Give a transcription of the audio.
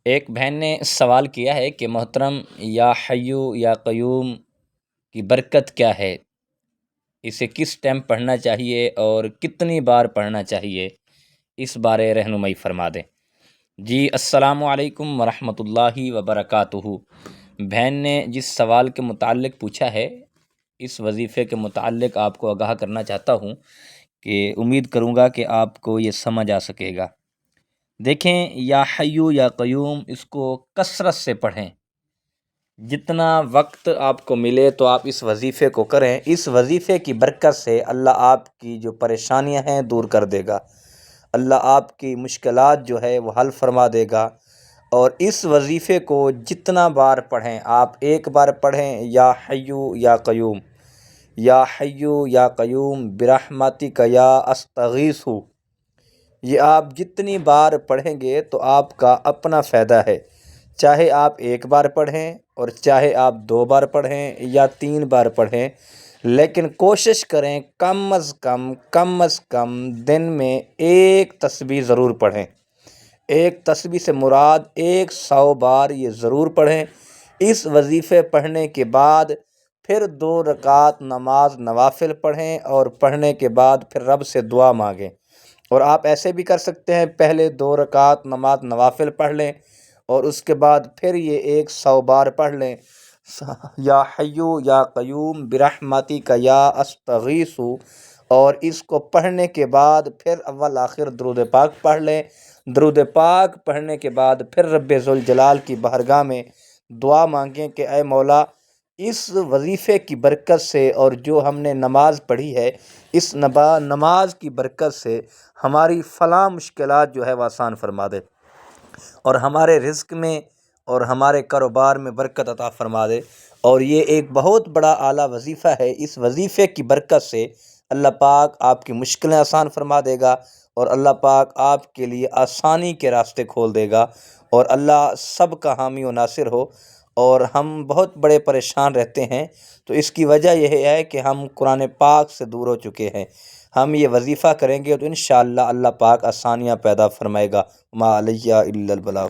ایک بہن نے سوال کیا ہے کہ محترم، یا حیو یا قیوم کی برکت کیا ہے؟ اسے کس ٹائم پڑھنا چاہیے اور کتنی بار پڑھنا چاہیے؟ اس بارے رہنمائی فرما دیں۔ جی السلام علیکم ورحمۃ اللہ وبرکاتہ۔ بہن نے جس سوال کے متعلق پوچھا ہے، اس وظیفے کے متعلق آپ کو آگاہ کرنا چاہتا ہوں کہ امید کروں گا کہ آپ کو یہ سمجھ آ سکے گا۔ دیکھیں، یا حیو یا قیوم اس کو کثرت سے پڑھیں، جتنا وقت آپ کو ملے تو آپ اس وظیفے کو کریں۔ اس وظیفے کی برکت سے اللہ آپ کی جو پریشانیاں ہیں دور کر دے گا، اللہ آپ کی مشکلات جو ہے وہ حل فرما دے گا۔ اور اس وظیفے کو جتنا بار پڑھیں، آپ ایک بار پڑھیں یا حیو یا قیوم، یا حیو یا قیوم برحمتک یا استغیث، یہ آپ جتنی بار پڑھیں گے تو آپ کا اپنا فائدہ ہے۔ چاہے آپ ایک بار پڑھیں اور چاہے آپ 2 بار پڑھیں یا 3 بار پڑھیں، لیکن کوشش کریں کم از کم دن میں ایک تسبیح ضرور پڑھیں۔ ایک تسبیح سے مراد 100 بار یہ ضرور پڑھیں۔ اس وظیفے پڑھنے کے بعد پھر 2 رکعت نماز نوافل پڑھیں، اور پڑھنے کے بعد پھر رب سے دعا مانگیں۔ اور آپ ایسے بھی کر سکتے ہیں، پہلے 2 رکعت نماز نوافل پڑھ لیں اور اس کے بعد پھر یہ 100 بار پڑھ لیں، یا حیو یا قیوم برحمتک یا استغیث۔ اور اس کو پڑھنے کے بعد پھر اول آخر درود پاک پڑھ لیں۔ درود پاک پڑھنے کے بعد پھر رب ذوالجلال کی بارگاہ میں دعا مانگیں کہ اے مولا، اس وظیفے کی برکت سے اور جو ہم نے نماز پڑھی ہے، اس نماز کی برکت سے ہماری فلاں مشکلات جو ہے وہ آسان فرما دے، اور ہمارے رزق میں اور ہمارے کاروبار میں برکت عطا فرما دے۔ اور یہ ایک بہت بڑا اعلیٰ وظیفہ ہے۔ اس وظیفے کی برکت سے اللہ پاک آپ کی مشکلیں آسان فرما دے گا، اور اللہ پاک آپ کے لیے آسانی کے راستے کھول دے گا، اور اللہ سب کا حامی و ناصر ہو۔ اور ہم بہت بڑے پریشان رہتے ہیں، تو اس کی وجہ یہ ہے کہ ہم قرآن پاک سے دور ہو چکے ہیں۔ ہم یہ وظیفہ کریں گے تو انشاءاللہ اللہ پاک آسانیاں پیدا فرمائے گا۔ ما علیہ الا البلاغ۔